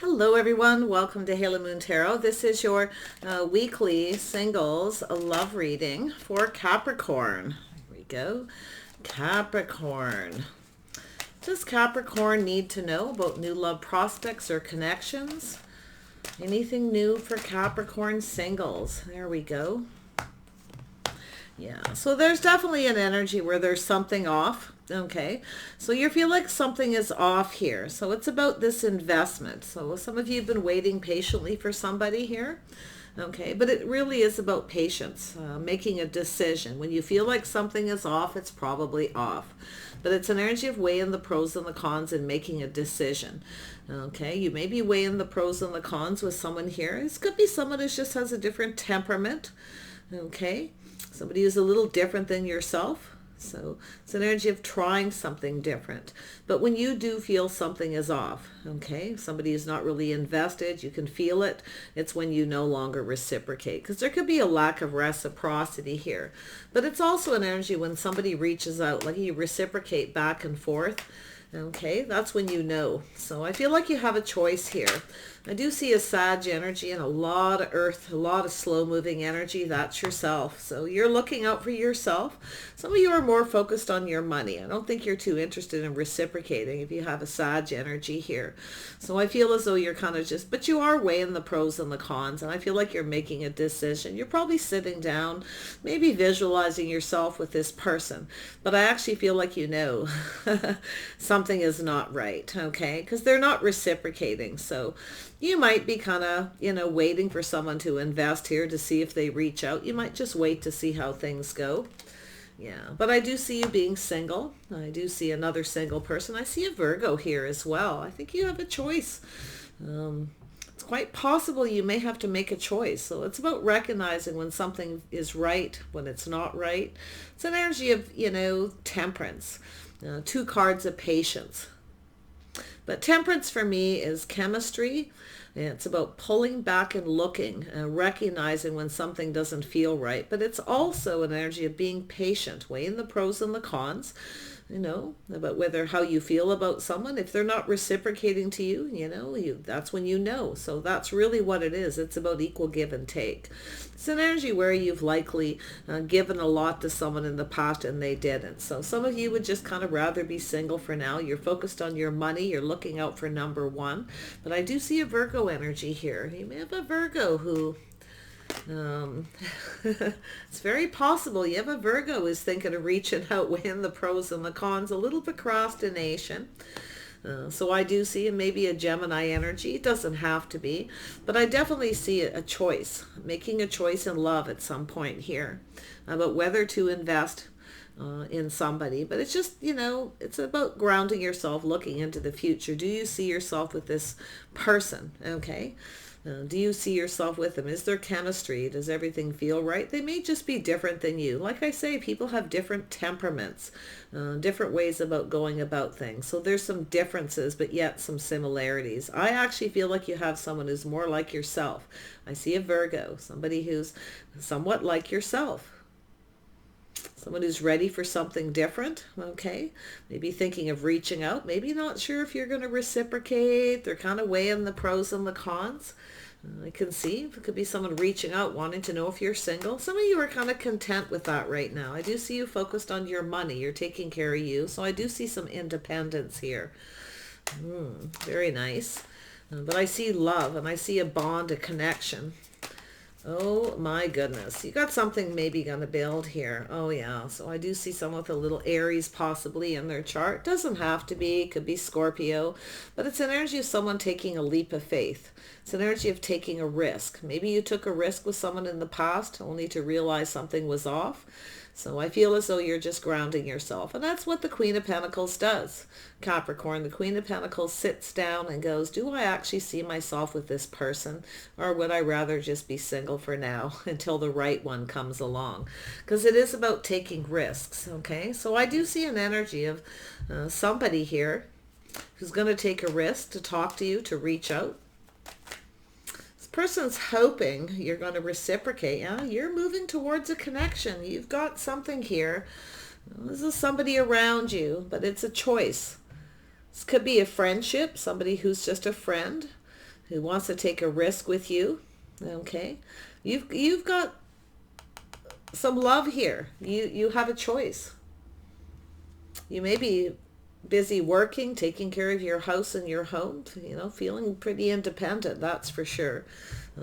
Hello everyone, welcome to Halo Moon Tarot. This is your weekly singles love reading for Capricorn. Here we go. Capricorn. Does Capricorn need to know about new love prospects or connections? Anything new for Capricorn singles? There we go. Yeah, so there's definitely an energy where there's something off. Okay, so you feel like something is off here. So it's about this investment. So some of you have been waiting patiently for somebody here. Okay, but it really is about patience, making a decision. When you feel like something is off, it's probably off. But it's an energy of weighing the pros and the cons and making a decision. Okay, you may be weighing the pros and the cons with someone here. This could be someone who just has a different temperament. Okay, somebody who's a little different than yourself. So it's an energy of trying something different. But when you do feel something is off, okay, somebody is not really invested, you can feel it, it's when you no longer reciprocate. Because there could be a lack of reciprocity here. But it's also an energy when somebody reaches out, like you reciprocate back and forth. Okay, that's when you know. So I feel like you have a choice here. I do see a Sag energy and a lot of earth, a lot of slow moving energy. That's yourself. So you're looking out for yourself. Some of you are more focused on your money. I don't think you're too interested in reciprocating if you have a Sag energy here. So I feel as though you're kind of just, but you are weighing the pros and the cons. And I feel like you're making a decision. You're probably sitting down, maybe visualizing yourself with this person. But I actually feel like you know something is not right. Okay, because they're not reciprocating. So you might be kind of, waiting for someone to invest here to see if they reach out. You might just wait to see how things go. Yeah, but I do see you being single. I do see another single person. I see a Virgo here as well. I think you have a choice. It's quite possible you may have to make a choice. So it's about recognizing when something is right, when it's not right. It's an energy of, temperance. Two cards of patience. But temperance for me is chemistry. It's about pulling back and looking, recognizing when something doesn't feel right. But it's also an energy of being patient, weighing the pros and the cons, about how you feel about someone. If they're not reciprocating to you, that's when you know. So that's really what it is. It's about equal give and take. It's an energy where you've likely given a lot to someone in the past and they didn't. So some of you would just kind of rather be single for now. You're focused on your money. You're looking out for number one. But I do see a Virgo energy here. You may have a Virgo who it's very possible you have a Virgo who's thinking of reaching out, weighing the pros and the cons, a little procrastination. So I do see maybe a Gemini energy. It doesn't have to be, but I definitely see a choice, making a choice in love at some point here about whether to invest in somebody. But it's just, it's about grounding yourself, looking into the future. Do you see yourself with this person? Okay. Do you see yourself with them? Is there chemistry? Does everything feel right? They may just be different than you. Like I say, people have different temperaments, different ways about going about things. So there's some differences, but yet some similarities. I actually feel like you have someone who's more like yourself. I see a Virgo, somebody who's somewhat like yourself. Someone who's ready for something different, okay? Maybe thinking of reaching out, maybe not sure if you're going to reciprocate. They're kind of weighing the pros and the cons. I can see it could be someone reaching out, wanting to know if you're single. Some of you are kind of content with that right now. I do see you focused on your money. You're taking care of you. So I do see some independence here. Very nice. But I see love and I see a bond, a connection. Oh my goodness. You got something maybe going to build here. Oh yeah. So I do see someone with a little Aries possibly in their chart. Doesn't have to be. Could be Scorpio. But it's an energy of someone taking a leap of faith. It's an energy of taking a risk. Maybe you took a risk with someone in the past only to realize something was off. So I feel as though you're just grounding yourself. And that's what the Queen of Pentacles does. Capricorn, the Queen of Pentacles sits down and goes, do I actually see myself with this person? Or would I rather just be single for now until the right one comes along? Because it is about taking risks, okay? So I do see an energy of somebody here who's going to take a risk to talk to you, to reach out. Person's hoping you're going to reciprocate. Yeah, you're moving towards a connection. You've got something here. This is somebody around you, but it's a choice. This could be a friendship, somebody who's just a friend. who wants to take a risk with you. Okay. You've got some love here. You have a choice. You may be busy working, taking care of your house and your home, feeling pretty independent, that's for sure.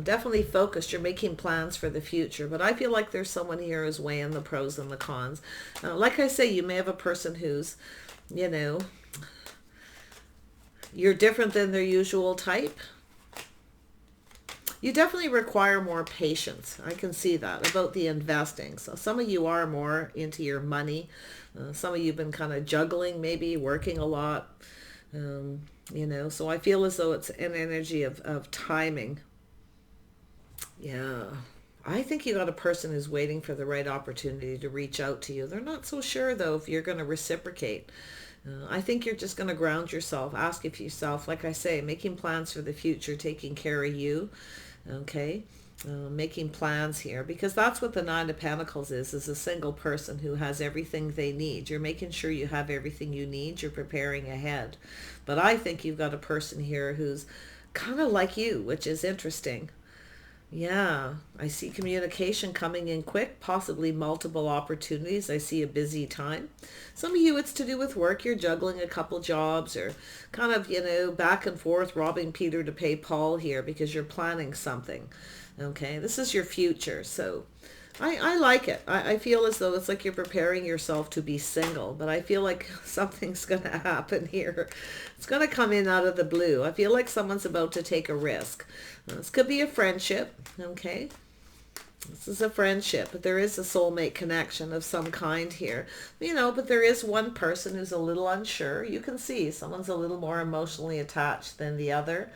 Definitely focused. You're making plans for the future. But I feel like there's someone here who's weighing the pros and the cons. Like I say, you may have a person who's, you're different than their usual type. You definitely require more patience. I can see that about the investing. So some of you are more into your money. Some of you have been kind of juggling, maybe working a lot. So I feel as though it's an energy of timing. Yeah. I think you got a person who's waiting for the right opportunity to reach out to you. They're not so sure, though, if you're going to reciprocate. I think you're just going to ground yourself, ask if yourself, like I say, making plans for the future, taking care of you. Okay, making plans here, because that's what the Nine of Pentacles is a single person who has everything they need. You're making sure you have everything you need. You're preparing ahead. But I think you've got a person here who's kind of like you, which is interesting. Yeah, I see communication coming in quick, possibly multiple opportunities. I see a busy time. Some of you, it's to do with work. You're juggling a couple jobs or kind of, back and forth, robbing Peter to pay Paul here because you're planning something. Okay, this is your future. So I like it. I feel as though it's like you're preparing yourself to be single, but I feel like something's going to happen here. It's going to come in out of the blue. I feel like someone's about to take a risk. This could be a friendship, okay? This is a friendship, but there is a soulmate connection of some kind here. But there is one person who's a little unsure. You can see someone's a little more emotionally attached than the other.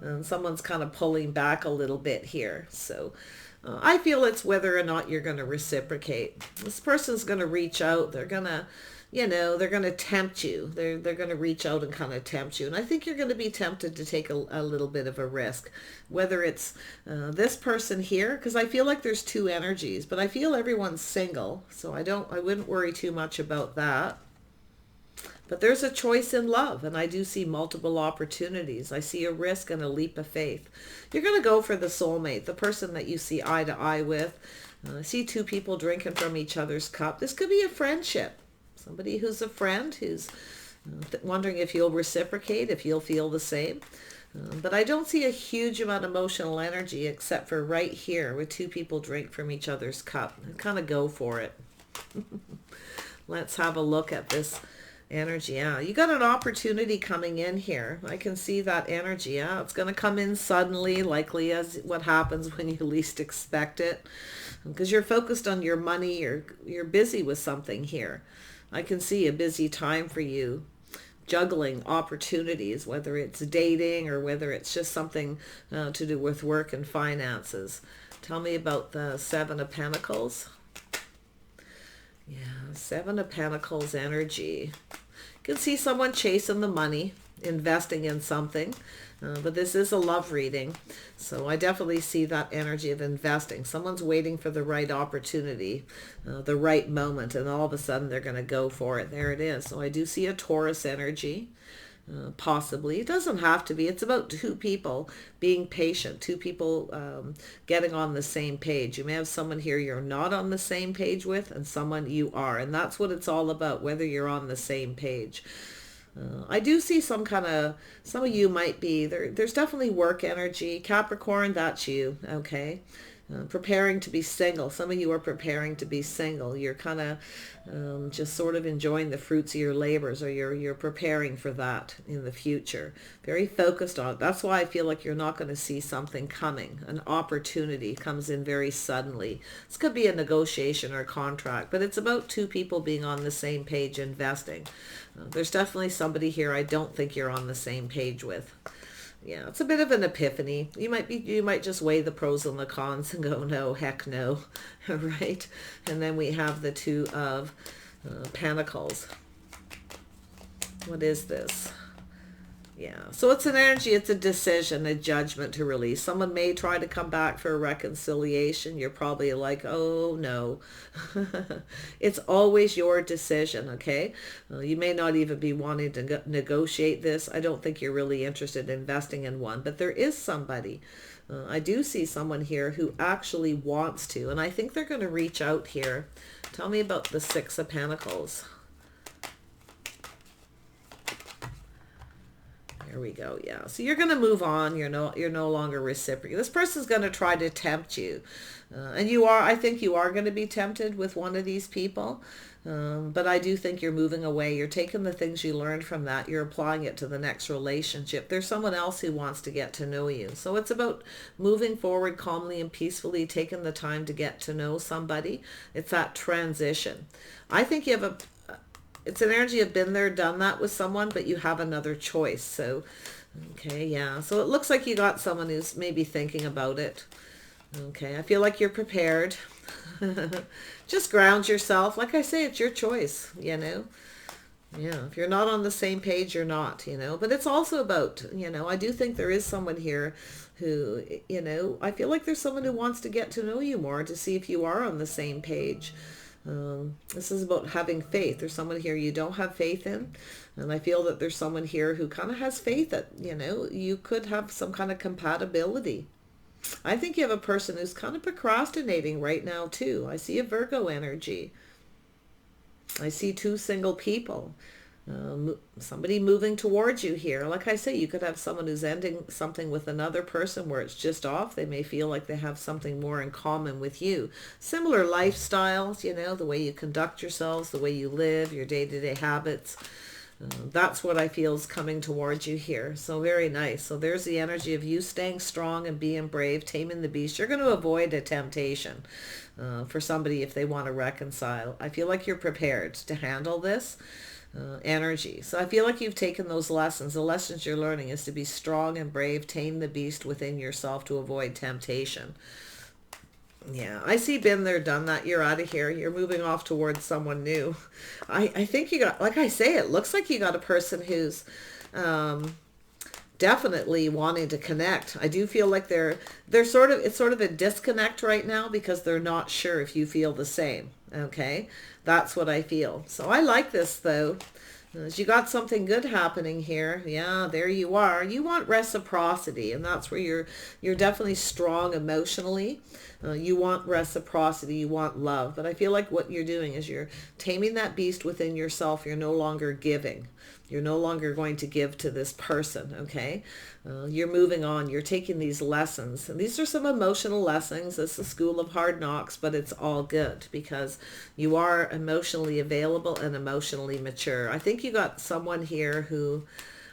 And someone's kind of pulling back a little bit here. So I feel it's whether or not you're going to reciprocate. This person's going to reach out. They're going to, they're going to tempt you. They're going to reach out and kind of tempt you. And I think you're going to be tempted to take a little bit of a risk, whether it's this person here, because I feel like there's two energies, but I feel everyone's single. So I wouldn't worry too much about that. But there's a choice in love, and I do see multiple opportunities. I see a risk and a leap of faith. You're going to go for the soulmate, the person that you see eye to eye with. I see two people drinking from each other's cup. This could be a friendship. Somebody who's a friend, who's wondering if you'll reciprocate, if you'll feel the same. But I don't see a huge amount of emotional energy except for right here where two people drink from each other's cup. Kind of go for it. Let's have a look at this energy. Yeah, you got an opportunity coming in here. I can see that energy. Yeah, it's going to come in suddenly, likely as what happens when you least expect it, because you're focused on your money. You're busy with something here. I can see a busy time for you, juggling opportunities, whether it's dating or whether it's just something to do with work and finances. Tell me about the Seven of Pentacles. Yeah, Seven of Pentacles energy. You can see someone chasing the money, investing in something, but this is a love reading. So I definitely see that energy of investing. Someone's waiting for the right opportunity, the right moment, and all of a sudden they're going to go for it. There it is. So I do see a Taurus energy. Possibly. It doesn't have to be. It's about two people being patient, two people getting on the same page. You may have someone here you're not on the same page with and someone you are. And that's what it's all about, whether you're on the same page. I do see some of you might be, there's definitely work energy. Capricorn, that's you, okay? Preparing to be single. Some of you are preparing to be single. You're kind of just sort of enjoying the fruits of your labors, or you're preparing for that in the future. Very focused on it. That's why I feel like you're not going to see something coming. An opportunity comes in very suddenly. This could be a negotiation or a contract, but it's about two people being on the same page investing. There's definitely somebody here I don't think you're on the same page with. Yeah, it's a bit of an epiphany. You might just weigh the pros and the cons and go, no, heck no, right? And then we have the Two of Pentacles. What is this? Yeah, so it's an energy, it's a decision, a judgment to release. Someone may try to come back for a reconciliation. You're probably like, oh no. It's always your decision, okay? You may not even be wanting to negotiate this. I don't think you're really interested in investing in one, but there is somebody. I do see someone here who actually wants to, and I think they're going to reach out here. Tell me about the Six of Pentacles. There we go. Yeah. So you're going to move on. You're no longer reciprocating. This person's going to try to tempt you. And you are, I think you are going to be tempted with one of these people. But I do think you're moving away. You're taking the things you learned from that. You're applying it to the next relationship. There's someone else who wants to get to know you. So it's about moving forward calmly and peacefully, taking the time to get to know somebody. It's that transition. I think you have it's an energy of been there, done that with someone, but you have another choice. So, okay, yeah. So it looks like you got someone who's maybe thinking about it. Okay, I feel like you're prepared. Just ground yourself. Like I say, it's your choice, you know. Yeah, if you're not on the same page, you're not, you know. But it's also about, you know, I do think there is someone here who, you know, I feel like there's someone who wants to get to know you more to see if you are on the same page. This is about having faith. There's someone here you don't have faith in. And I feel that there's someone here who kind of has faith that, you know, you could have some kind of compatibility. I think you have a person who's kind of procrastinating right now too. I see a Virgo energy. I see two single people. Somebody moving towards you here. Like I say, you could have someone who's ending something with another person where it's just off. They may feel like they have something more in common with you. Similar lifestyles, you know, the way you conduct yourselves, the way you live, your day-to-day habits. That's what I feel is coming towards you here. So very nice. So there's the energy of you staying strong and being brave, taming the beast. You're going to avoid a temptation for somebody if they want to reconcile. I feel like you're prepared to handle this energy. So I feel like you've taken those lessons. The lessons you're learning is to be strong and brave, tame the beast within yourself to avoid temptation. Yeah, I see been there, done that. You're out of here. You're moving off towards someone new. I think you got, like I say, it looks like you got a person who's definitely wanting to connect. I do feel like it's sort of a disconnect right now because they're not sure if you feel the same. Okay, that's what I feel. So I like this though. You got something good happening here. Yeah, there you are. You want reciprocity, and that's where you're definitely strong emotionally. You want reciprocity, you want love. But I feel like what you're doing is you're taming that beast within yourself. You're no longer giving. You're no longer going to give to this person, okay? You're moving on. You're taking these lessons. And these are some emotional lessons. It's the school of hard knocks, but it's all good because you are emotionally available and emotionally mature. I think you got someone here who,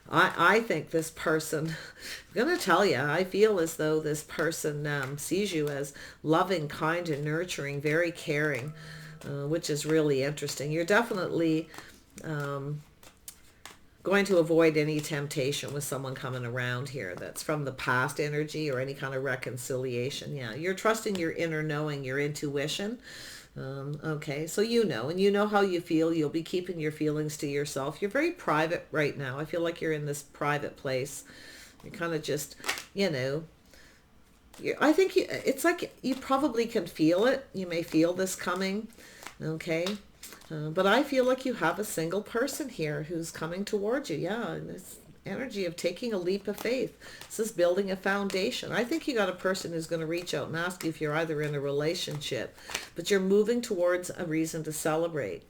I think this person, I'm going to tell you, I feel as though this person sees you as loving, kind, and nurturing, very caring, which is really interesting. You're definitely going to avoid any temptation with someone coming around here that's from the past energy or any kind of reconciliation. Yeah, you're trusting your inner knowing, your intuition. Okay, so you know, and you know how you feel. You'll be keeping your feelings to yourself. You're very private right now. I feel like you're in this private place. You're kind of just, you know, I think it's like you probably can feel it. You may feel this coming. Okay. But I feel like you have a single person here who's coming towards you. Yeah, and this energy of taking a leap of faith. This is building a foundation. I think you got a person who's going to reach out and ask you if you're either in a relationship, but you're moving towards a reason to celebrate.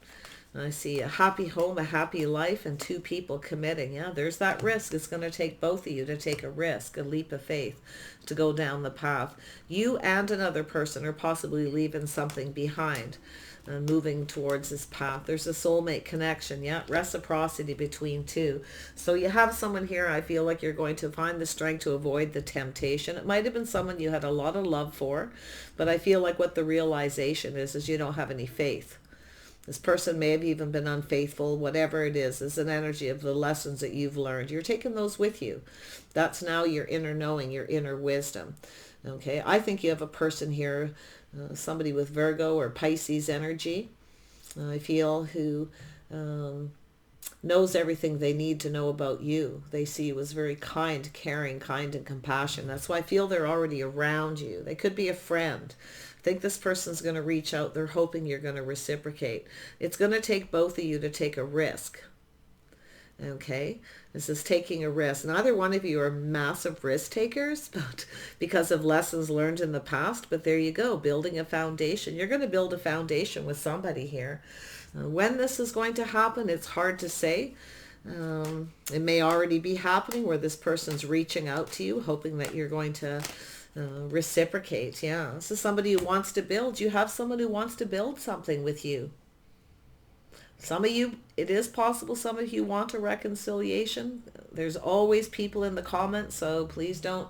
I see a happy home, a happy life, and two people committing. Yeah, there's that risk. It's going to take both of you to take a risk, a leap of faith, to go down the path. You and another person are possibly leaving something behind. Moving towards this path. There's a soulmate connection. Yeah, reciprocity between two. So you have someone here, I feel like you're going to find the strength to avoid the temptation. It might have been someone you had a lot of love for, but I feel like what the realization is you don't have any faith. This person may have even been unfaithful. Whatever it is an energy of the lessons that you've learned. You're taking those with you. That's now your inner knowing, your inner wisdom. Okay, I think you have a person here, somebody with Virgo or Pisces energy, I feel, who knows everything they need to know about you. They see you as very kind, caring, kind, and compassionate. That's why I feel they're already around you. They could be a friend. I think this person's going to reach out. They're hoping you're going to reciprocate. It's going to take both of you to take a risk. Okay, this is taking a risk. Neither one of you are massive risk takers, but because of lessons learned in the past. But there you go, building a foundation. You're going to build a foundation with somebody here. When this is going to happen, it's hard to say. It may already be happening where this person's reaching out to you, hoping that you're going to reciprocate. Yeah, this is somebody who wants to build. You have someone who wants to build something with you. Some of you, it is possible some of you want a reconciliation. There's always people in the comments, so please don't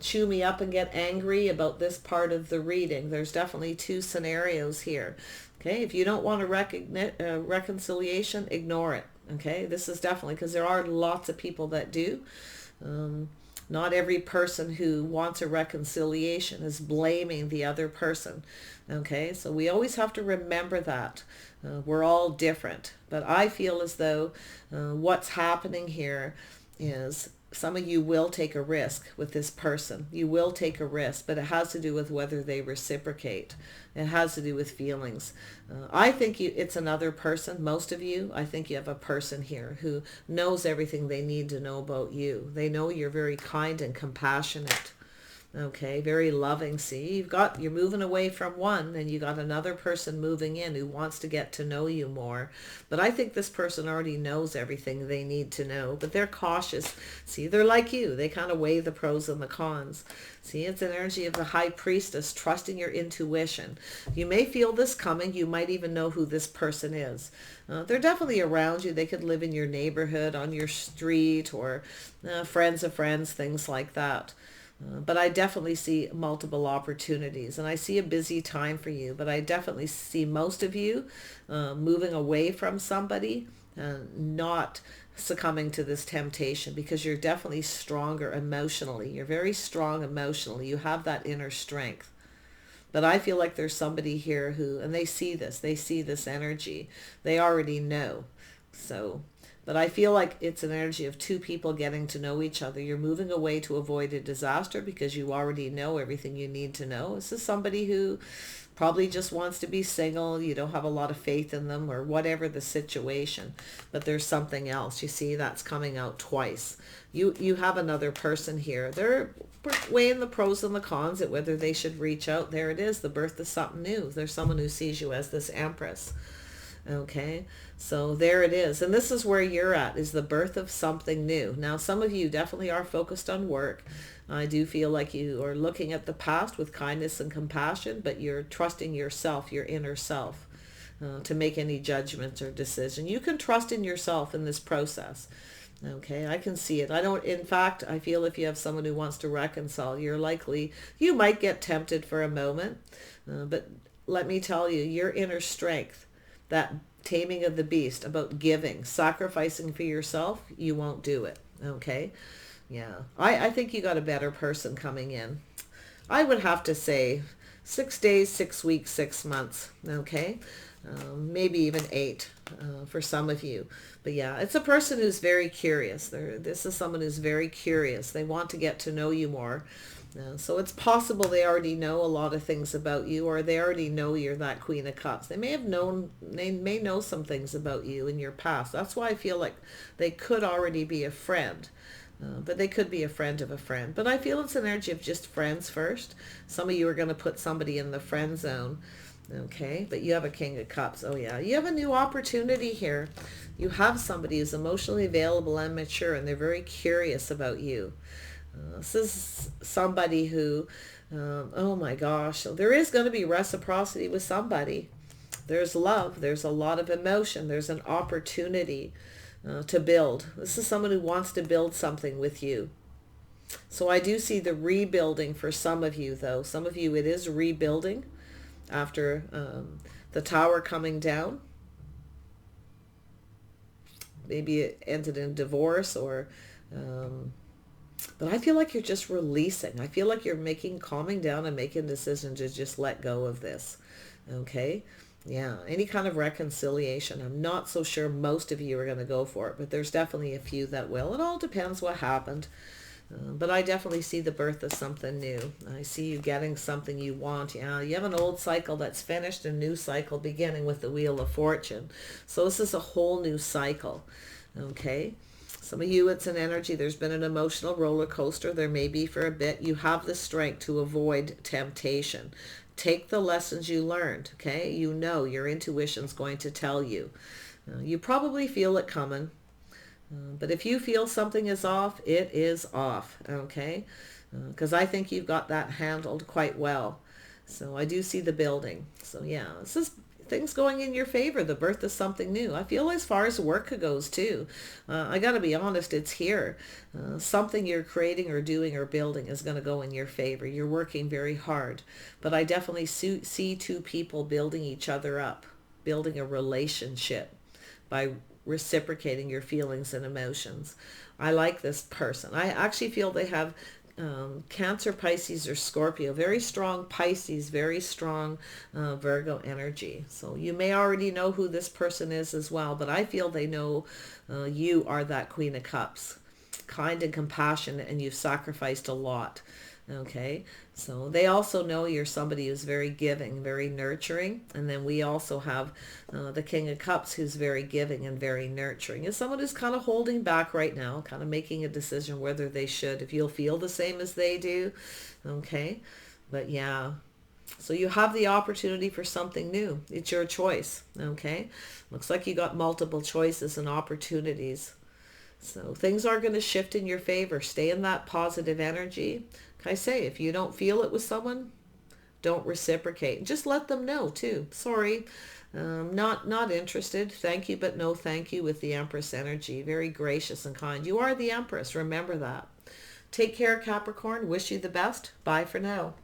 chew me up and get angry about this part of the reading. There's definitely two scenarios here. Okay, if you don't want a reconciliation, ignore it. Okay, this is definitely, because there are lots of people that do. Not every person who wants a reconciliation is blaming the other person. Okay, so we always have to remember that. We're all different. But I feel as though what's happening here is some of you will take a risk with this person. You will take a risk, but it has to do with whether they reciprocate. It has to do with feelings. I think it's another person. Most of you, I think you have a person here who knows everything they need to know about you. They know you're very kind and compassionate. Okay, very loving. See, you're moving away from one and you got another person moving in who wants to get to know you more. But I think this person already knows everything they need to know, but they're cautious. See, they're like you. They kind of weigh the pros and the cons. See, it's an energy of the high priestess, trusting your intuition. You may feel this coming. You might even know who this person is. They're definitely around you. They could live in your neighborhood, on your street, or friends of friends, things like that. But I definitely see multiple opportunities, and I see a busy time for you, but I definitely see most of you moving away from somebody, not succumbing to this temptation, because you're definitely stronger emotionally. You're very strong emotionally. You have that inner strength. But I feel like there's somebody here who, and they see this energy. They already know. So, but I feel like it's an energy of two people getting to know each other. You're moving away to avoid a disaster because you already know everything you need to know. This is somebody who probably just wants to be single. You don't have a lot of faith in them, or whatever the situation. But there's something else. You see, that's coming out twice. You have another person here. They're weighing the pros and the cons at whether they should reach out. There it is, the birth of something new. There's someone who sees you as this empress. Okay, so there it is. And this is where you're at, is the birth of something new. Now, some of you definitely are focused on work. I do feel like you are looking at the past with kindness and compassion, but you're trusting yourself, your inner self, to make any judgments or decision. You can trust in yourself in this process. Okay, I can see it. In fact, I feel if you have someone who wants to reconcile, you might get tempted for a moment, but let me tell you, your inner strength, that taming of the beast, about giving, sacrificing for yourself, you won't do it. Okay, yeah, I think you got a better person coming in. I would have to say 6 days, 6 weeks, 6 months. Okay, maybe even 8 for some of you. But yeah, it's a person who's very curious. This is someone who's very curious. They want to get to know you more. So it's possible they already know a lot of things about you, or they already know you're that Queen of Cups. They may know some things about you in your past. That's why I feel like they could already be a friend. But they could be a friend of a friend. But I feel it's an energy of just friends first. Some of you are going to put somebody in the friend zone. Okay, but you have a King of Cups. Oh yeah, you have a new opportunity here. You have somebody who's emotionally available and mature, and they're very curious about you. This is somebody who, oh my gosh, so there is going to be reciprocity with somebody. There's love. There's a lot of emotion. There's an opportunity to build. This is someone who wants to build something with you. So I do see the rebuilding for some of you, though. Some of you, it is rebuilding after the tower coming down. Maybe it ended in divorce, or but I feel like you're just releasing. I feel like you're calming down and making decisions to just let go of this. Okay, Yeah, any kind of reconciliation. I'm not so sure most of you are going to go for it, but there's definitely a few that will. It all depends what happened. But I definitely see the birth of something new. I see you getting something you want. Yeah, you have an old cycle that's finished, a new cycle beginning with the Wheel of Fortune. So this is a whole new cycle. Okay. Some of you, it's an energy. There's been an emotional roller coaster. There may be for a bit. You have the strength to avoid temptation. Take the lessons you learned. Okay. You know your intuition's going to tell you. You probably feel it coming. But if you feel something is off, it is off, okay? Because I think you've got that handled quite well. So I do see the building. So yeah, this is things going in your favor, the birth of something new. I feel as far as work goes too. I got to be honest, it's here. Something you're creating or doing or building is going to go in your favor. You're working very hard. But I definitely see two people building each other up, building a relationship by reciprocating your feelings and emotions. I like this person. I actually feel they have Cancer, Pisces, or Scorpio. Very strong Pisces, very strong Virgo energy. So you may already know who this person is as well, but I feel they know you are that Queen of Cups. Kind and compassionate, and you've sacrificed a lot. Okay, so they also know you're somebody who's very giving, very nurturing. And then we also have the King of Cups, who's very giving and very nurturing. Is someone who's kind of holding back right now, kind of making a decision whether they should, if you'll feel the same as they do. Okay, but yeah, so you have the opportunity for something new. It's your choice. Okay, looks like you got multiple choices and opportunities. So things are going to shift in your favor. Stay in that positive energy. Like I say, if you don't feel it with someone, don't reciprocate. Just let them know too. Sorry, not interested. Thank you, but no thank you with the Empress energy. Very gracious and kind. You are the Empress. Remember that. Take care, Capricorn. Wish you the best. Bye for now.